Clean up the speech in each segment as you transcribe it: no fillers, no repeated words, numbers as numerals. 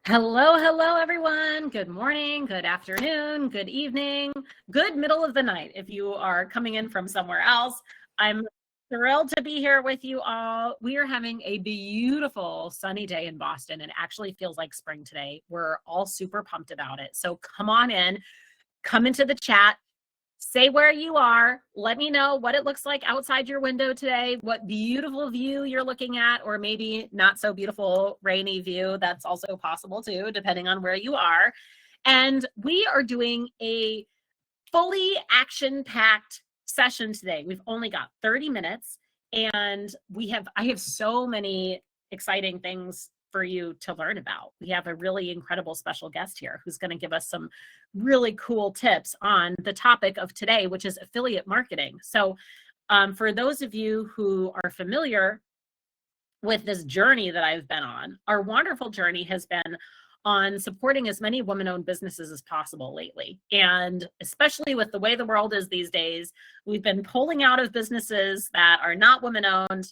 Hello, hello, everyone. Good morning, good afternoon, good evening, good middle of the night if you are coming in from somewhere else. I'm thrilled to be here with you all. We are having a beautiful sunny day in Boston. It actually feels like spring today. We're all super pumped about it. So come on in, come into the chat. Say where you are. Let me know what it looks like outside your window today, what beautiful view you're looking at, or maybe not so beautiful rainy view. That's also possible too, depending on where you are. And we are doing a fully action-packed session today. We've only got 30 minutes and I have so many exciting things for you to learn about. We have a really incredible special guest here who's going to give us some really cool tips on the topic of today, which is affiliate marketing. So for those of you who are familiar with this journey that I've been on, our wonderful journey has been on supporting as many women-owned businesses as possible lately. And especially with the way the world is these days, we've been pulling out of businesses that are not women-owned,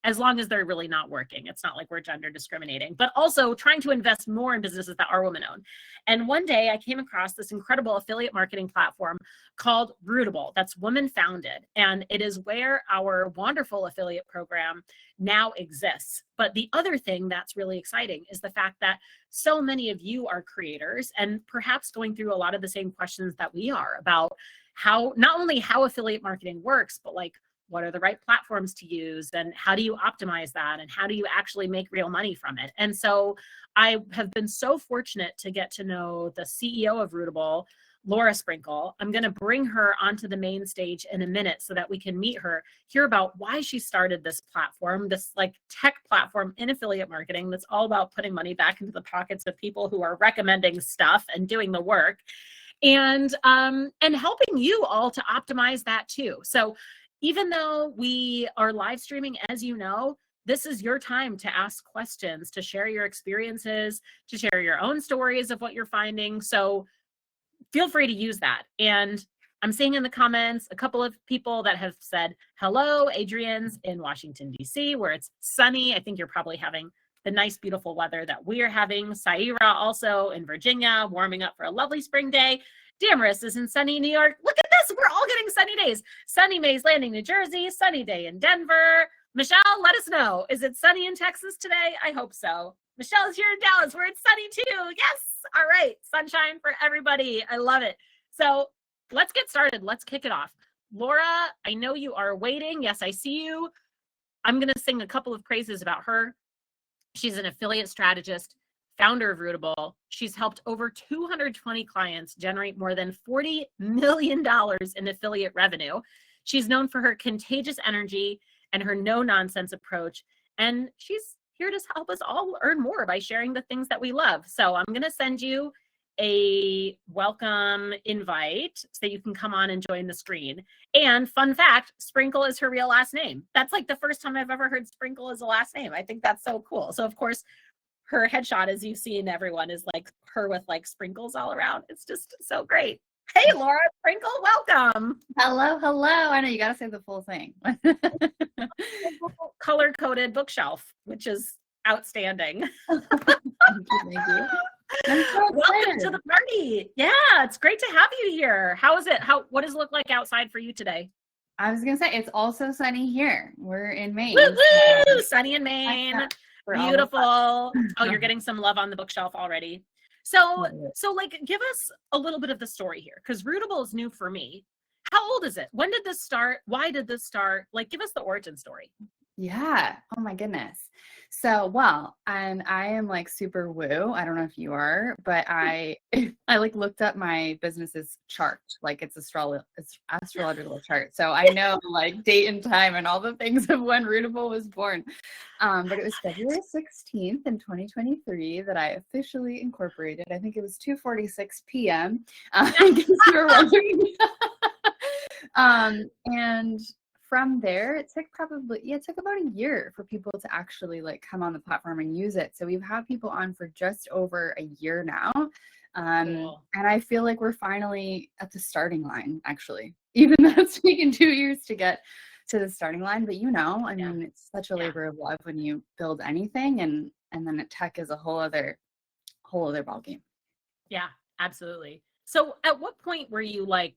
as long as they're really not working. It's not like we're gender discriminating, but also trying to invest more in businesses that are women-owned. And one day I came across this incredible affiliate marketing platform called Rootabl, that's woman-founded. And it is where our wonderful affiliate program now exists. But the other thing that's really exciting is the fact that so many of you are creators and perhaps going through a lot of the same questions that we are about how, not only how affiliate marketing works, but like, what are the right platforms to use and how do you optimize that and how do you actually make real money from it? And so I have been so fortunate to get to know the CEO of Rootabl, Laura Sprinkle. I'm going to bring her onto the main stage in a minute so that we can meet her, hear about why she started this platform, this like tech platform in affiliate marketing that's all about putting money back into the pockets of people who are recommending stuff and doing the work, and helping you all to optimize that too. So even though we are live streaming, as you know, this is your time to ask questions, to share your experiences, to share your own stories of what you're finding. So feel free to use that. And I'm seeing in the comments a couple of people that have said, hello, Adrian's in Washington, D.C., where it's sunny. I think you're probably having the nice, beautiful weather that we're having. Saira also in Virginia, warming up for a lovely spring day. Damaris is in sunny New York. Look at this. We're all getting sunny days. Sunny Mays Landing, New Jersey. Sunny day in Denver. Michelle, let us know. Is it sunny in Texas today? I hope so. Michelle is here in Dallas where it's sunny too. Yes. All right. Sunshine for everybody. I love it. So let's get started. Let's kick it off. Laura, I know you are waiting. Yes, I see you. I'm going to sing a couple of praises about her. She's an affiliate strategist, founder of Rootabl. She's helped over 220 clients generate more than $40 million in affiliate revenue. She's known for her contagious energy and her no-nonsense approach. And she's here to help us all earn more by sharing the things that we love. So I'm going to send you a welcome invite so you can come on and join the screen. And fun fact, Sprinkle is her real last name. That's like the first time I've ever heard Sprinkle as a last name. I think that's so cool. So of course, her headshot, as you've seen, everyone, is like her with like sprinkles all around. It's just so great. Hey, Laura Sprinkle, welcome. Hello, hello. I know you got to say the full thing. Color-coded bookshelf, which is outstanding. Thank you. I'm so Welcome to the party. Yeah, it's great to have you here. How is it? What does it look like outside for you today? I was going to say, it's also sunny here. We're in Maine. Woo, woo! Sunny in Maine. Beautiful. Oh, you're getting some love on the bookshelf already. So like, give us a little bit of the story here, because Rootabl is new for me. How old is it? When did this start? Why did this start? Like, give us the origin story. Yeah. Oh my goodness. So, well, and I am like super woo. I don't know if you are, but I like looked up my business's chart, like it's astrological chart. So I know like date and time and all the things of when Rootabl was born. But it was February 16th in 2023 that I officially incorporated. I think it was 2:46 p.m. In case you were wondering. And from there, it took about a year for people to actually like come on the platform and use it. So we've had people on for just over a year now. Cool. And I feel like we're finally at the starting line, actually, even though it's taken 2 years to get to the starting line. But I mean, it's such a labor of love when you build anything, and then tech is a whole other whole other ballgame. Yeah, absolutely. So at what point were you like,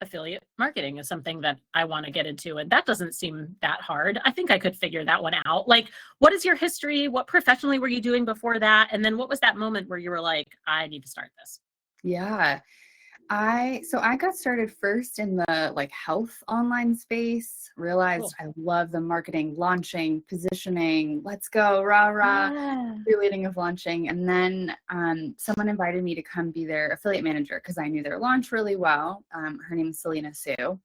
affiliate marketing is something that I want to get into, and that doesn't seem that hard. I think I could figure that one out. Like, what is your history? What professionally were you doing before that? And then what was that moment where you were like, I need to start this? Yeah. I got started first in the like health online space, realized Cool. I love the marketing, launching, positioning, let's go, rah, rah, Ah, cheerleading of launching. And then someone invited me to come be their affiliate manager because I knew their launch really well. Her name is Selena Sue.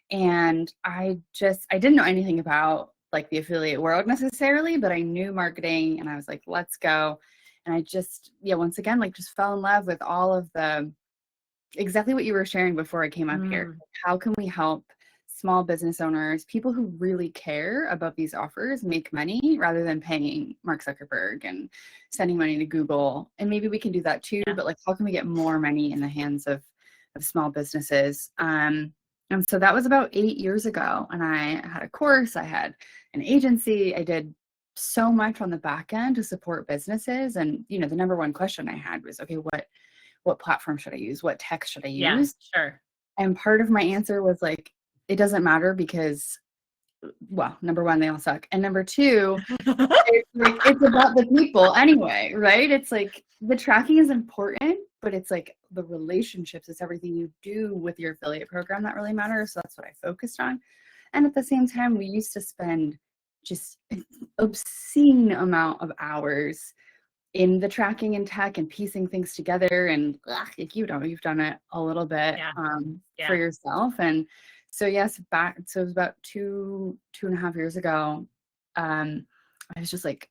And I didn't know anything about like the affiliate world necessarily, but I knew marketing and I was like, let's go. And I just, once again, like just fell in love with all of the exactly what you were sharing before I came up here. How can we help small business owners, people who really care about these offers, make money rather than paying Mark Zuckerberg and sending money to Google? And maybe we can do that too, but like, how can we get more money in the hands of small businesses? And so that was about 8 years ago. And I had a course, I had an agency, I did so much on the back end to support businesses. And, the number one question I had was, okay, what platform should I use? What tech should I use? yeah, sure. And part of my answer was like, it doesn't matter because, well, number one, they all suck. And number two, it's about the people anyway, right? It's like the tracking is important, but it's like the relationships, it's everything you do with your affiliate program that really matters. So that's what I focused on. And at the same time, we used to spend just an obscene amount of hours in the tracking and tech and piecing things together. And like, you've done it a little bit for yourself. And so yes, so it was about two and a half years ago. I was just like,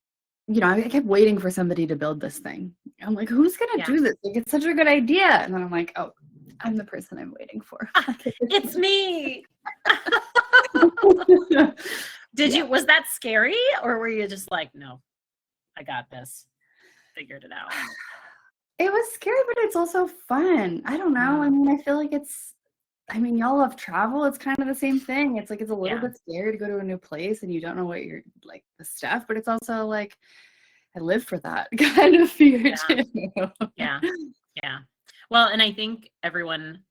I kept waiting for somebody to build this thing. I'm like, who's going to do this? Like, it's such a good idea. And then I'm like, oh, I'm the person I'm waiting for. It's me. Was that scary? Or were you just like, no, I got this? Figured it out? It was scary, but it's also fun. I don't know. I mean, I feel like y'all love travel. It's kind of the same thing. It's like, it's a little bit scary to go to a new place and you don't know what you're like the stuff, but it's also like, I live for that kind of fear too. Yeah. Well, and I think everyone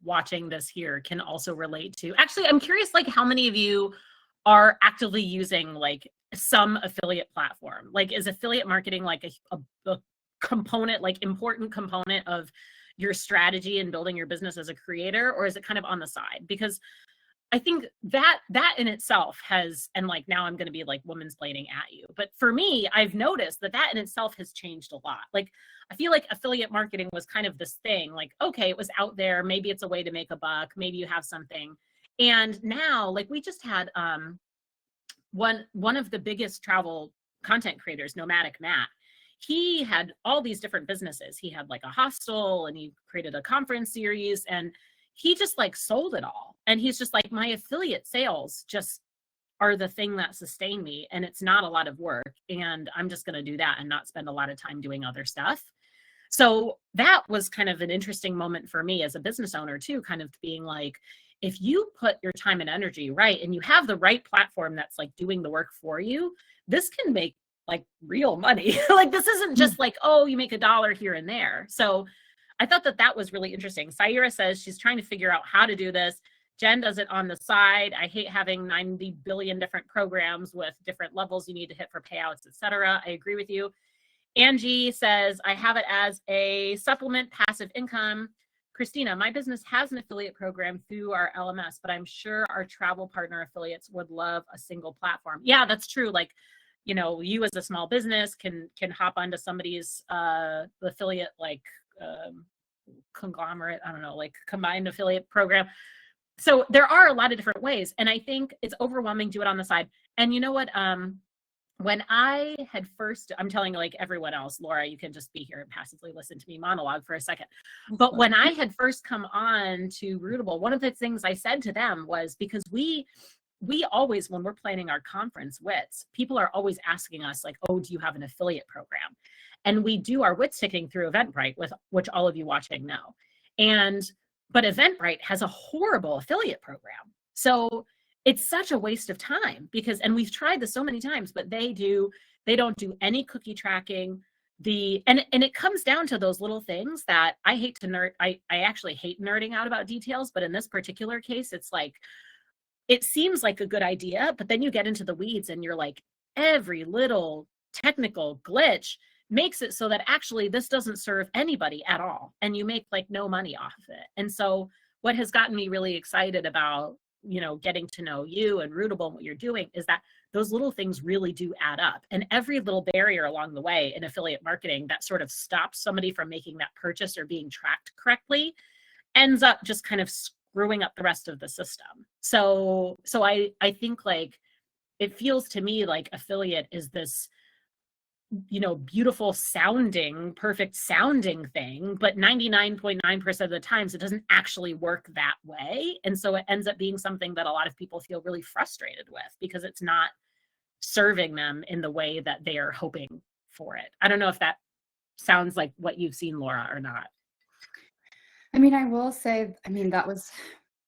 watching this here can also relate to, actually, I'm curious, like how many of you are actively using like some affiliate platform? Like, is affiliate marketing like a component, like important component of your strategy in building your business as a creator, or is it kind of on the side? Because I think that in itself has, and like now I'm going to be like woman's blading at you, but for me, I've noticed that in itself has changed a lot. Like, I feel like affiliate marketing was kind of this thing, like, okay, it was out there, maybe it's a way to make a buck, maybe you have something. And now, like, we just had one of the biggest travel content creators, Nomadic Matt. He had all these different businesses. He had like a hostel and he created a conference series, and he just like sold it all. And he's just like, my affiliate sales just are the thing that sustain me, and it's not a lot of work, and I'm just going to do that and not spend a lot of time doing other stuff. So that was kind of an interesting moment for me as a business owner too, kind of being like, if you put your time and energy right and you have the right platform that's like doing the work for you, this can make like real money. Like, this isn't just like, oh, you make $1 here and there. So I thought that was really interesting. Saira says she's trying to figure out how to do this. Jen does it on the side. I hate having 90 billion different programs with different levels you need to hit for payouts, etc. I agree with you. Angie says, I have it as a supplement passive income. Christina, my business has an affiliate program through our LMS, but I'm sure our travel partner affiliates would love a single platform. Yeah, that's true. Like, you as a small business can hop onto somebody's affiliate, like conglomerate, I don't know, like combined affiliate program. So there are a lot of different ways. And I think it's overwhelming. Do it on the side. And you know what? When I had first, I'm telling like everyone else, Laura, you can just be here and passively listen to me monologue for a second. But when I had first come on to Rootabl, one of the things I said to them was, because we always, when we're planning our conference WITs, people are always asking us like, oh, do you have an affiliate program? And we do our WITs ticketing through Eventbrite, which all of you watching know. But Eventbrite has a horrible affiliate program. So it's such a waste of time, because, and we've tried this so many times, but they don't do any cookie tracking. and it comes down to those little things that I hate to nerd. I actually hate nerding out about details, but in this particular case, it's like, it seems like a good idea, but then you get into the weeds and you're like, every little technical glitch makes it so that actually this doesn't serve anybody at all. And you make like no money off of it. And so what has gotten me really excited about, getting to know you and Rootabl and what you're doing is that those little things really do add up. And every little barrier along the way in affiliate marketing that sort of stops somebody from making that purchase or being tracked correctly ends up just kind of screwing up the rest of the system. So I think like, it feels to me like affiliate is this, beautiful sounding, perfect sounding thing, but 99.9% of the times it doesn't actually work that way. And so it ends up being something that a lot of people feel really frustrated with because it's not serving them in the way that they are hoping for it. I don't know if that sounds like what you've seen, Laura, or not. I mean, I will say, that was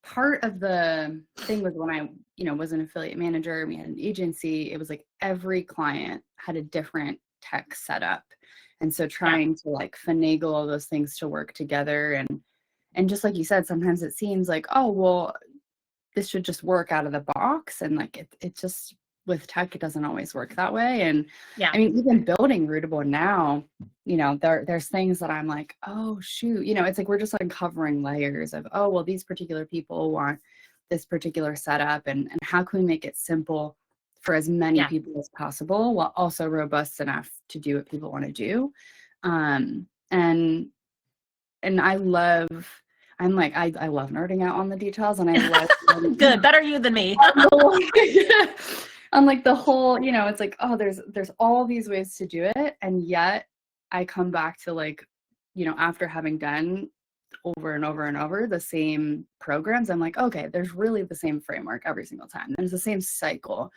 part of the thing was when I, was an affiliate manager, we had an agency, it was like every client had a different tech setup. And so trying to like finagle all those things to work together. And just like you said, sometimes it seems like, oh, well, this should just work out of the box. And like, it just, with tech, it doesn't always work that way. And I mean, even building Rootabl now, there's things that I'm like, oh shoot, it's like, we're just uncovering layers of, oh, well, these particular people want this particular setup, and how can we make it simple for as many people as possible while also robust enough to do what people want to do. And I love nerding out on the details, and I love good, better you than me. On like the whole, it's like, oh, there's all these ways to do it. And yet I come back to like, after having done over and over and over the same programs, I'm like, okay, there's really the same framework every single time. There's the same cycle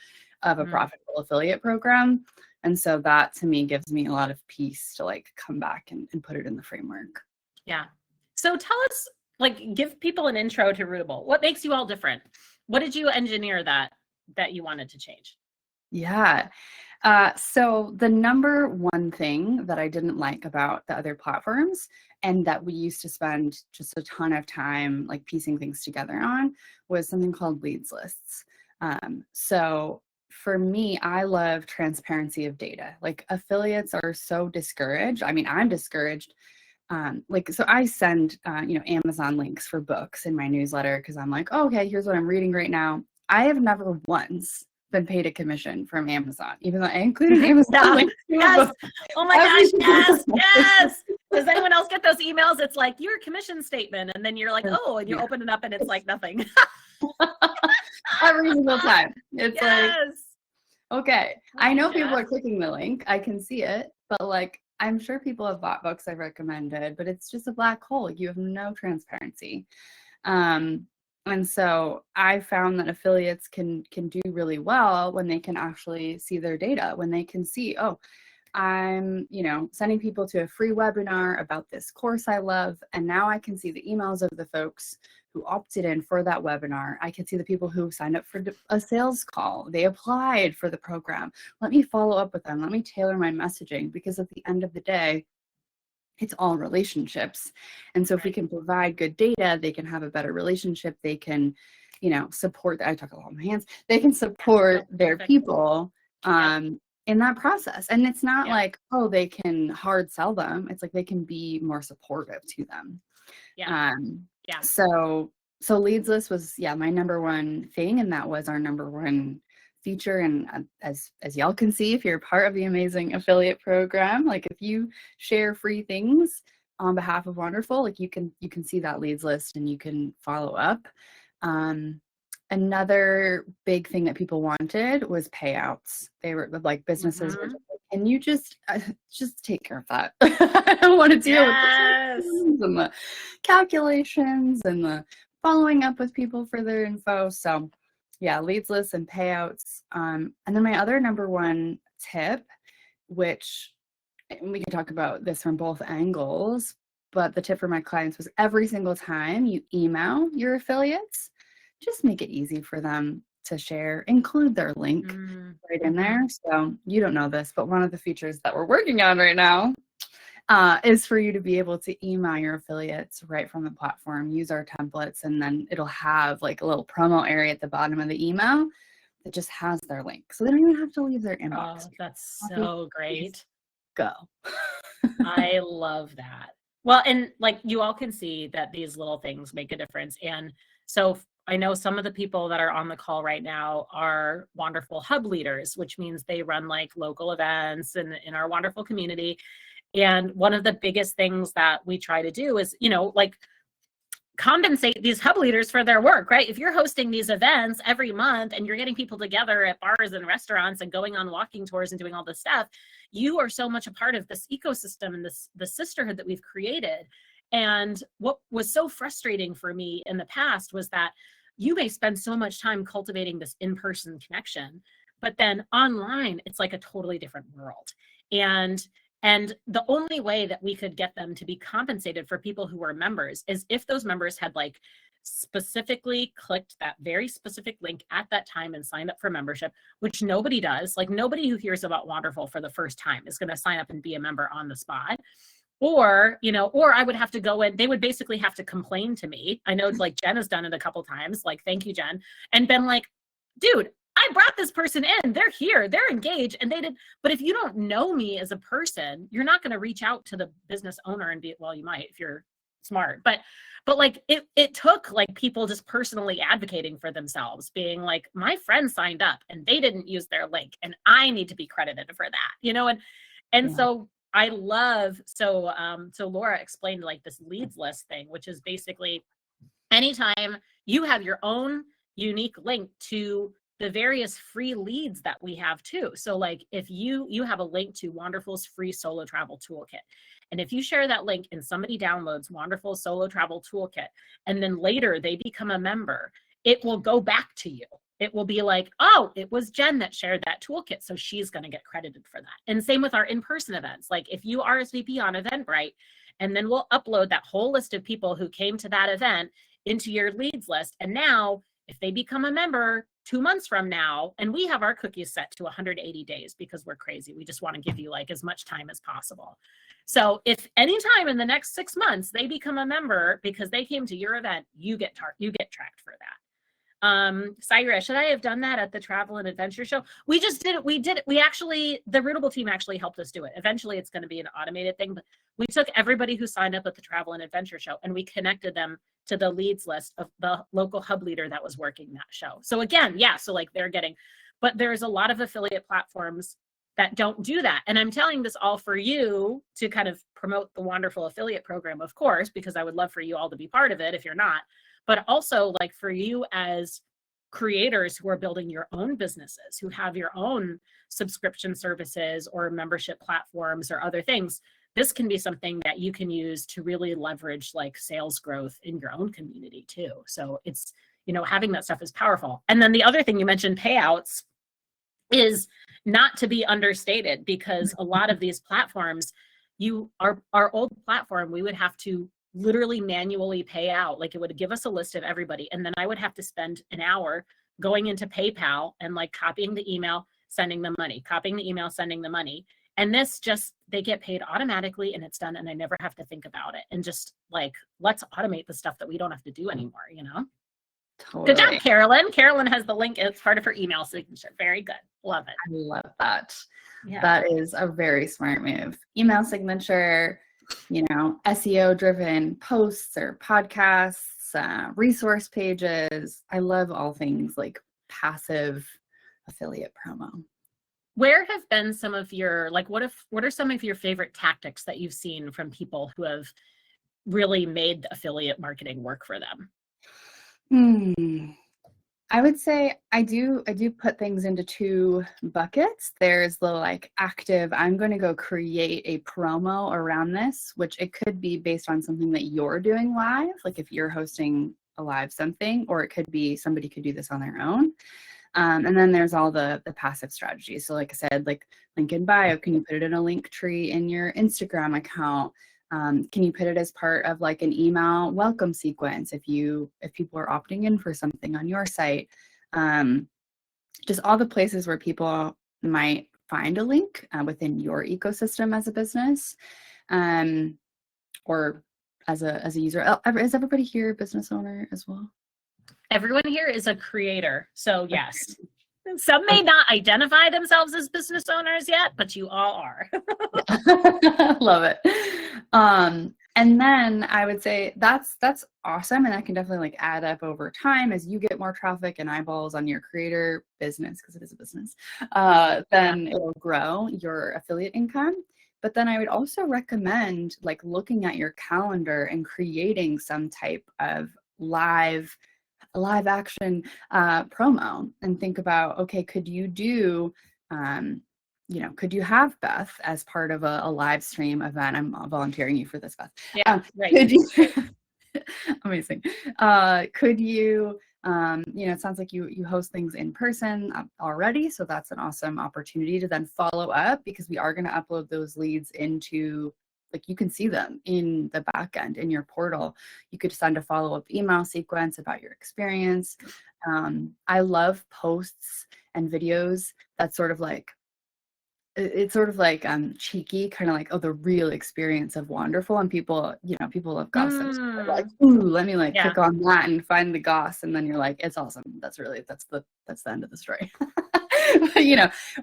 of a profitable affiliate program. And so that to me gives me a lot of peace to like come back and put it in the framework. Yeah. So tell us, like, give people an intro to Rootabl. What makes you all different? What did you engineer that you wanted to change? Yeah. So the number one thing that I didn't like about the other platforms, and that we used to spend just a ton of time like piecing things together on, was something called leads lists. So for me, I love transparency of data. Like, affiliates are so discouraged. I mean, I'm discouraged. So I send, Amazon links for books in my newsletter because I'm like, oh, okay, here's what I'm reading right now. I have never once been paid a commission from Amazon, even though I included Amazon links. Yes. Oh my gosh, yes. Does anyone else get those emails? It's like, your commission statement. And then you're like, oh, and you open it up and it's like nothing. Every single time. It's like, okay, I know people are clicking the link. I can see it. But like, I'm sure people have bought books I've recommended, but it's just a black hole. You have no transparency. And so I found that affiliates can do really well when they can actually see their data, when they can see, oh, I'm, sending people to a free webinar about this course I love. And now I can see the emails of the folks who opted in for that webinar. I can see the people who signed up for a sales call. They applied for the program. Let me follow up with them. Let me tailor my messaging, because at the end of the day, it's all relationships. And so if we can provide good data, they can have a better relationship. They can, support, I talk a lot of my hands, they can support their people in that process. And it's not like, oh, they can hard sell them. It's like they can be more supportive to them. So leads list was, my number one thing. And that was our number one feature. And as y'all can see, if you're part of the amazing affiliate program, like if you share free things on behalf of Wanderful, like you can see that leads list and you can follow up. Another big thing that people wanted was payouts. They were like, businesses were just like, can you just take care of that? I don't want to deal with the and the calculations and the following up with people for their info. So leads lists and payouts. And then my other number one tip, which we can talk about this from both angles, but the tip for my clients was, every single time you email your affiliates, just make it easy for them to share, include their link right in there. So you don't know this, but one of the features that we're working on right now is for you to be able to email your affiliates right from the platform, use our templates, and then it'll have like a little promo area at the bottom of the email that just has their link. So they don't even have to leave their inbox. Oh, that's so great. Go. I love that. Well, and like you all can see that these little things make a difference. And so I know some of the people that are on the call right now are Wanderful Hub leaders, which means they run like local events in our wonderful community. And one of the biggest things that we try to do is, like compensate these hub leaders for their work, right? If you're hosting these events every month and you're getting people together at bars and restaurants and going on walking tours and doing all this stuff, you are so much a part of this ecosystem and the sisterhood that we've created. And what was so frustrating for me in the past was that you may spend so much time cultivating this in-person connection, but then online, it's like a totally different world. And the only way that we could get them to be compensated for people who were members is if those members had like specifically clicked that very specific link at that time and signed up for membership, which nobody does. Like nobody who hears about Wanderful for the first time is going to sign up and be a member on the spot. Or I would have to go in, they would basically have to complain to me. I know like Jen has done it a couple times, like, thank you, Jen, and been like, dude, I brought this person in, they're here, they're engaged, and they did. But if you don't know me as a person, you're not going to reach out to the business owner and be, well, you might if you're smart, but like it took like people just personally advocating for themselves, being like, my friend signed up and they didn't use their link and I need to be credited for that, and so I love, so Laura explained like this leads list thing, which is basically anytime you have your own unique link to the various free leads that we have too. So like if you have a link to Wanderful's free solo travel toolkit, and if you share that link and somebody downloads Wanderful solo travel toolkit, and then later they become a member, it will go back to you. It will be like, oh, it was Jen that shared that toolkit, so she's going to get credited for that. And same with our in-person events. Like if you RSVP on Eventbrite, and then we'll upload that whole list of people who came to that event into your leads list. And now if they become a member 2 months from now, and we have our cookies set to 180 days because we're crazy. We just want to give you like as much time as possible. So if anytime in the next 6 months they become a member because they came to your event, you get tracked for that. Syra, should I have done that at the Travel and Adventure Show? We just did it. We actually, the Rootabl team actually helped us do it. Eventually it's going to be an automated thing, but we took everybody who signed up at the Travel and Adventure Show and we connected them to the leads list of the local hub leader that was working that show. So again, so like they're getting, but there's a lot of affiliate platforms that don't do that. And I'm telling this all for you to kind of promote the Wanderful affiliate program, of course, because I would love for you all to be part of it if you're not, but also like for you as creators who are building your own businesses, who have your own subscription services or membership platforms or other things. This can be something that you can use to really leverage like sales growth in your own community too. So it's, having that stuff is powerful. And then the other thing you mentioned, payouts, is not to be understated, because a lot of these platforms, our old platform, we would have to literally manually pay out. Like it would give us a list of everybody. And then I would have to spend an hour going into PayPal and like copying the email, sending the money, copying the email, sending the money. And this just, they get paid automatically and it's done and I never have to think about it. And just like, let's automate the stuff that we don't have to do anymore, Totally. Good job, Carolyn. Carolyn has the link as part of her email signature. Very good. Love it. I love that. Yeah. That is a very smart move. Email signature, SEO driven posts or podcasts, resource pages. I love all things like passive affiliate promo. Where have been some of your, like, what are some of your favorite tactics that you've seen from people who have really made affiliate marketing work for them? I would say I do put things into two buckets. There's the like active, I'm going to go create a promo around this, which it could be based on something that you're doing live, like if you're hosting a live something, or it could be somebody could do this on their own. And then there's all the passive strategies. So like I said, like link in bio, can you put it in a link tree in your Instagram account? Can you put it as part of like an email welcome sequence if people are opting in for something on your site? Just all the places where people might find a link within your ecosystem as a business. or as a user. Is everybody here a business owner as well? Everyone here is a creator. So yes, some may not identify themselves as business owners yet, but you all are. Love it. And then I would say that's awesome. And that can definitely like add up over time as you get more traffic and eyeballs on your creator business, because it is a business, then it will grow your affiliate income. But then I would also recommend like looking at your calendar and creating some type of live action promo, and think about, okay, could you do could you have Beth as part of a live stream event? I'm volunteering you for this, Beth. Yeah, right. Could you, amazing. Could you, it sounds like you host things in person already, so that's an awesome opportunity to then follow up, because we are going to upload those leads into, like, you can see them in the back end in your portal. You could send a follow-up email sequence about your experience. I love posts and videos that's sort of like, it's sort of like cheeky, kind of like, oh, the real experience of Wanderful, and people love gossip. So they're like, ooh, let me click on that and find the goss, and then you're like, it's awesome. That's the end of the story.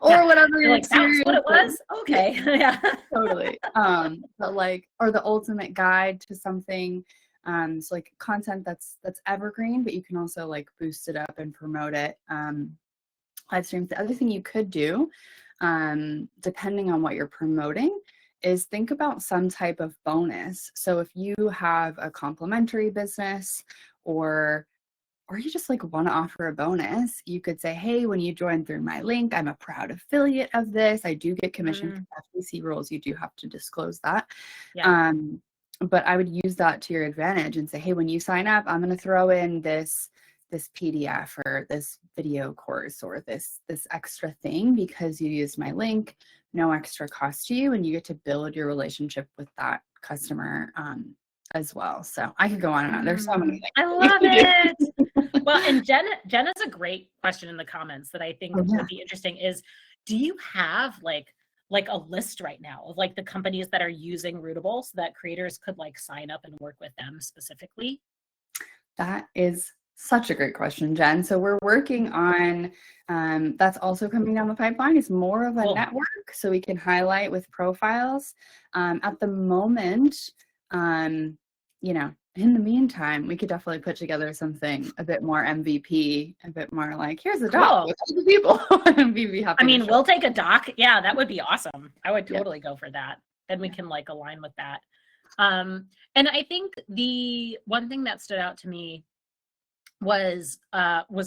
Or whatever. You're like, that's what it was. Okay, yeah, totally. But like, or the ultimate guide to something. So like content that's evergreen, but you can also like boost it up and promote it. Live streams. The other thing you could do, depending on what you're promoting, is think about some type of bonus. So if you have a complimentary business, or you just like want to offer a bonus, you could say, hey, when you join through my link, I'm a proud affiliate of this. I do get commission from FTC rules. You do have to disclose that. Yeah. But I would use that to your advantage and say, hey, when you sign up, I'm going to throw in this PDF or this video course or this extra thing because you used my link, no extra cost to you, and you get to build your relationship with that customer as well. So I could go on and on. There's so many things. I love it. Well, and Jen has a great question in the comments that I think would be interesting is, do you have like a list right now of like the companies that are using Rootabl so that creators could like sign up and work with them specifically? That is such a great question, Jen. So we're working on, that's also coming down the pipeline. It's more of a network, so we can highlight with profiles. At the moment, in the meantime, we could definitely put together something a bit more MVP, a bit more like, here's a doc with all the people. And we'd be happy. I mean, we'll take a doc. Yeah, that would be awesome. I would totally go for that. Then we can like align with that. And I think the one thing that stood out to me was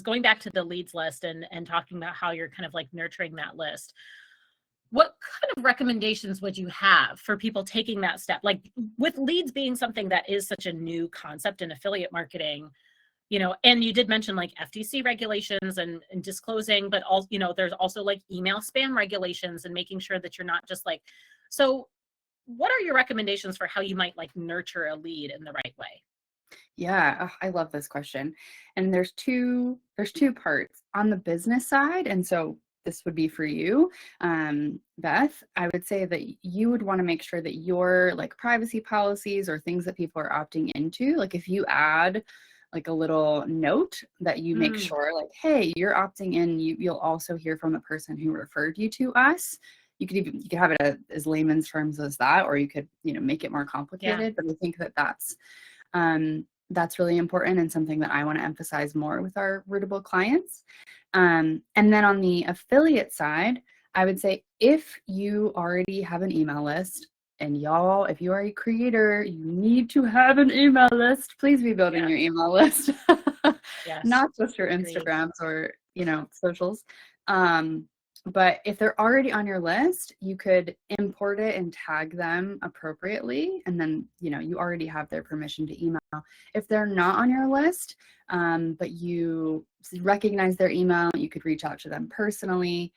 going back to the leads list and talking about how you're kind of like nurturing that list. What kind of recommendations would you have for people taking that step? Like with leads being something that is such a new concept in affiliate marketing, and you did mention like FTC regulations and disclosing, but also, there's also like email spam regulations and making sure that you're not just like, so what are your recommendations for how you might like nurture a lead in the right way? Yeah, I love this question. And there's two parts on the business side. And so this would be for you, Beth. I would say that you would want to make sure that your like privacy policies or things that people are opting into, like if you add like a little note that you make sure like, hey, you're opting in, you'll also hear from the person who referred you to us. You could have it as layman's terms as that, or you could, make it more complicated. But I think that's really important and something that I want to emphasize more with our Rootabl clients. And then on the affiliate side, I would say if you already have an email list, and y'all, if you are a creator, you need to have an email list. Please be building your email list, not just your Instagrams or, socials. But if they're already on your list, you could import it and tag them appropriately. And then, you already have their permission to email. If they're not on your list, but you recognize their email, you could reach out to them personally.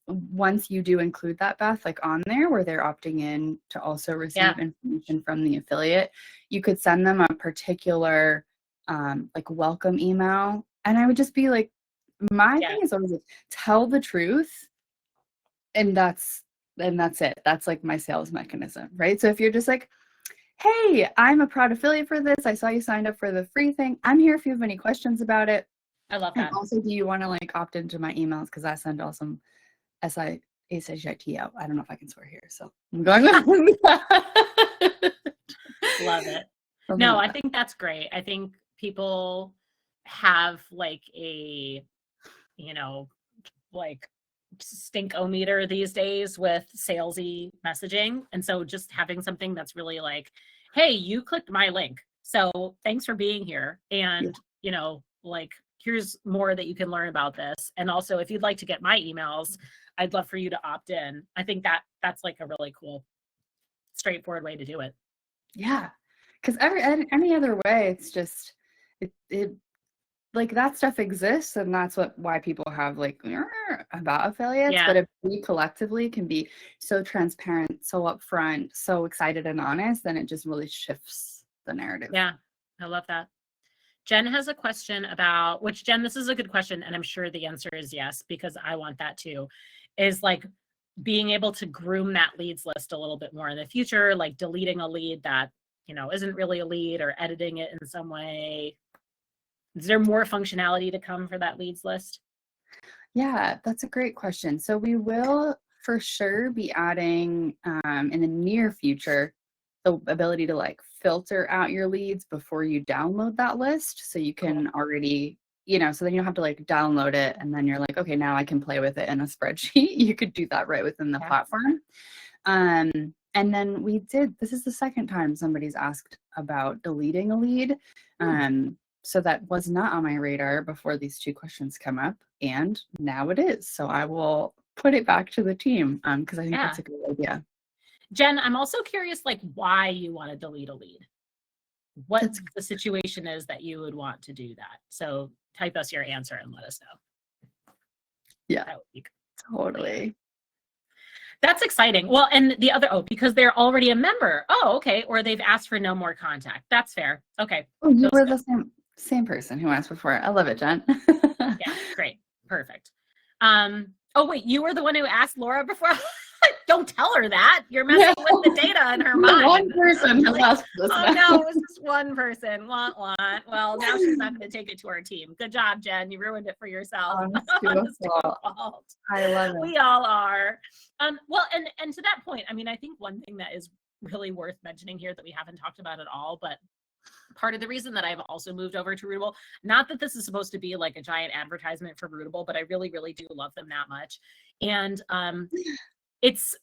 Once you do include that, Beth, like on there where they're opting in to also receive information from the affiliate, you could send them a particular like welcome email. And I would just be like, my thing is always like, tell the truth, and that's and that's it. That's like my sales mechanism, right? So if you're just like, hey, I'm a proud affiliate for this. I saw you signed up for the free thing. I'm here if you have any questions about it. I love And that. also, do you want to like opt into my emails? Because I send awesome SIACIT out. I don't know if I can swear here. So I'm going with that. Love it. Something No, like I think that's great. I think people have like a, you know, like stink-o-meter these days with salesy messaging. And so just having something that's really like, hey, you clicked my link, so thanks for being here. And, you know, like, here's more that you can learn about this. And also, if you'd like to get my emails, I'd love for you to opt in. I think that that's like a really cool, straightforward way to do it. Yeah. Because any other way, it's just, it like that stuff exists, and that's why people have like about affiliates. Yeah. But if we collectively can be so transparent, so upfront, so excited and honest, then it just really shifts the narrative. Yeah, I love that. Jen has a question about, which, Jen, this is a good question, and I'm sure the answer is yes, because I want that too, is like being able to groom that leads list a little bit more in the future, like deleting a lead that, you know, isn't really a lead, or editing it in some way. Is there more functionality to come for that leads list? Yeah, that's a great question. So we will for sure be adding in the near future the ability to like filter out your leads before you download that list. So you can already, you know, so then you don't have to like download it and then you're like, okay, now I can play with it in a spreadsheet. You could do that right within the platform. And then this is the second time somebody's asked about deleting a lead. So that was not on my radar before these two questions come up, and now it is. So I will put it back to the team because I think that's a good idea. Jen, I'm also curious, like, why you want to delete a lead. What the situation is that you would want to do that. So type us your answer and let us know. Yeah, totally. That's exciting. Well, and the other, because they're already a member. Oh, okay. Or they've asked for no more contact. That's fair. Okay. Oh, you were the same person who asked before. I love it, Jen. Yeah, great. Perfect. Oh, wait, you were the one who asked Laura before? Don't tell her that. You're messing with the data in her mind. One person has asked this. Oh, no, it was just one person. Want. Well, now she's not going to take it to our team. Good job, Jen. You ruined it for yourself. Fault. I love it. We all are. Well, and to that point, I mean, I think one thing that is really worth mentioning here that we haven't talked about at all, but part of the reason that I've also moved over to Rootabl, not that this is supposed to be like a giant advertisement for Rootabl, but I really, really do love them that much. And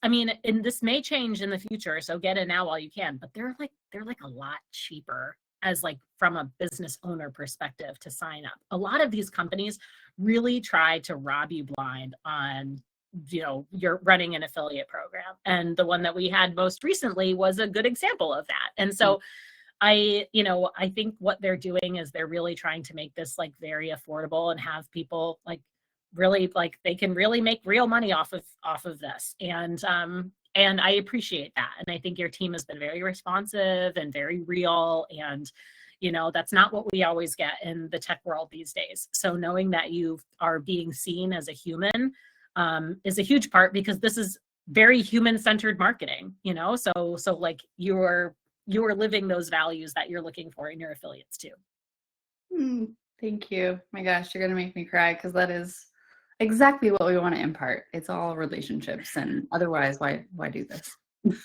I mean, and this may change in the future, so get in now while you can, but they're like a lot cheaper as like from a business owner perspective to sign up. A lot of these companies really try to rob you blind on, you know, you're running an affiliate program. And the one that we had most recently was a good example of that. And so I think what they're doing is they're really trying to make this like very affordable and have people like really like they can really make real money off of this. And I appreciate that. And I think your team has been very responsive and very real. And, you know, that's not what we always get in the tech world these days. So knowing that you are being seen as a human is a huge part, because this is very human-centered marketing, you know? So like you're living those values that you're looking for in your affiliates too. Thank you. My gosh, you're going to make me cry, because that is exactly what we want to impart. It's all relationships, and otherwise, why do this?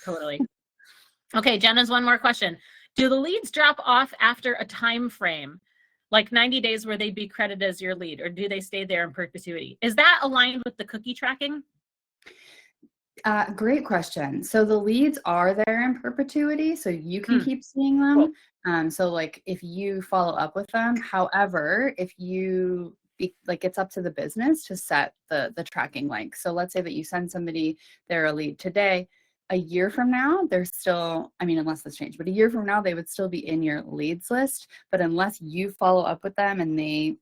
Totally. Okay, Jen has one more question. Do the leads drop off after a time frame, like 90 days, where they'd be credited as your lead, or do they stay there in perpetuity? Is that aligned with the cookie tracking? Great question. So the leads are there in perpetuity, so you can keep seeing them. Cool. So like if you follow up with them, however, if you it's up to the business to set the tracking length. So let's say that you send somebody their lead today, a year from now, they're still, I mean, unless this changed, but a year from now, they would still be in your leads list. But unless you follow up with them and they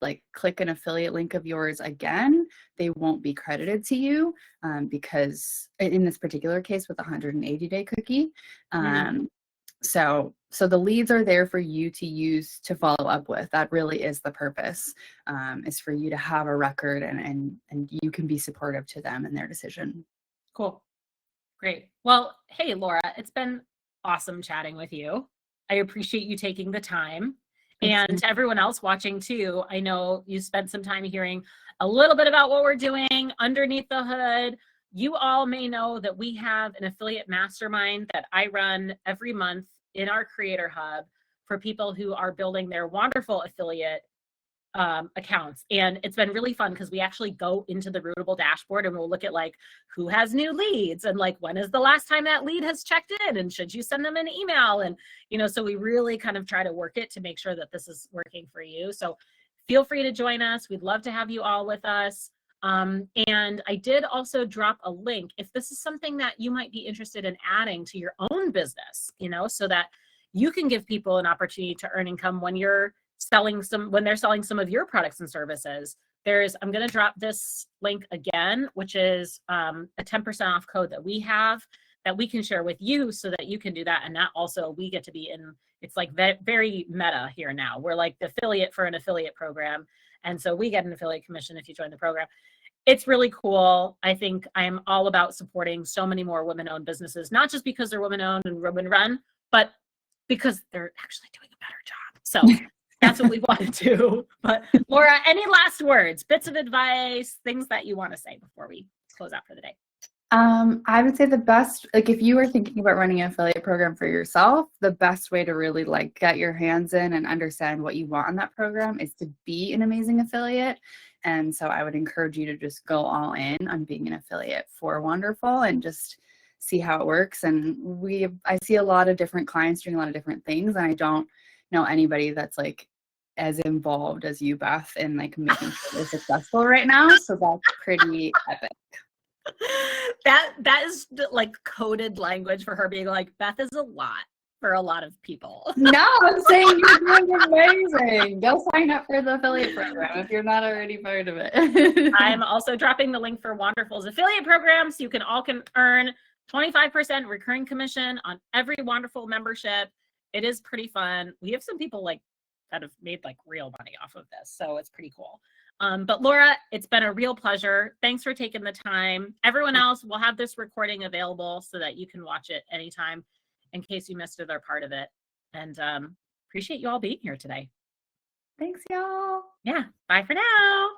like click an affiliate link of yours again, they won't be credited to you because in this particular case with the 180-day cookie. So the leads are there for you to use to follow up with. That really is the purpose, is for you to have a record and you can be supportive to them in their decision. Cool. Great. Well, hey, Laura, it's been awesome chatting with you. I appreciate you taking the time. And to everyone else watching too, I know you spent some time hearing a little bit about what we're doing underneath the hood. You all may know that we have an affiliate mastermind that I run every month in our Creator Hub for people who are building their Wanderful affiliate accounts. And it's been really fun because we actually go into the Rootabl dashboard and we'll look at like who has new leads and like when is the last time that lead has checked in and should you send them an email. And, you know, so we really kind of try to work it to make sure that this is working for you. So feel free to join us. We'd love to have you all with us. And I did also drop a link if this is something that you might be interested in adding to your own business, you know, so that you can give people an opportunity to earn income when you're when they're selling some of your products and services. I'm going to drop this link again, which is a 10% off code that we have that we can share with you so that you can do that. And that also we get to be in, it's like very meta here now. We're like the affiliate for an affiliate program. And so we get an affiliate commission if you join the program. It's really cool. I think I'm all about supporting so many more women-owned businesses, not just because they're women-owned and women-run, but because they're actually doing a better job. So that's what we want to do. But Laura, any last words, bits of advice, things that you want to say before we close out for the day? I would say the best, like if you were thinking about running an affiliate program for yourself, the best way to really like get your hands in and understand what you want in that program is to be an amazing affiliate. And so I would encourage you to just go all in on being an affiliate for Wanderful and just see how it works. And I see a lot of different clients doing a lot of different things, and I don't know anybody that's like as involved as you, Beth, in like making sure they're successful right now. So that's pretty epic. That is like coded language for her being like, Beth is a lot for a lot of people. No, I'm saying you're doing amazing. Go sign up for the affiliate program if you're not already part of it. I'm also dropping the link for Wanderful's affiliate program so you can earn 25% recurring commission on every Wanderful membership. It is pretty fun. We have some people like that have made like real money off of this, so it's pretty cool. But Laura, it's been a real pleasure. Thanks for taking the time. Everyone else will have this recording available so that you can watch it anytime in case you missed either part of it. And appreciate you all being here today. Thanks, y'all. Yeah, bye for now.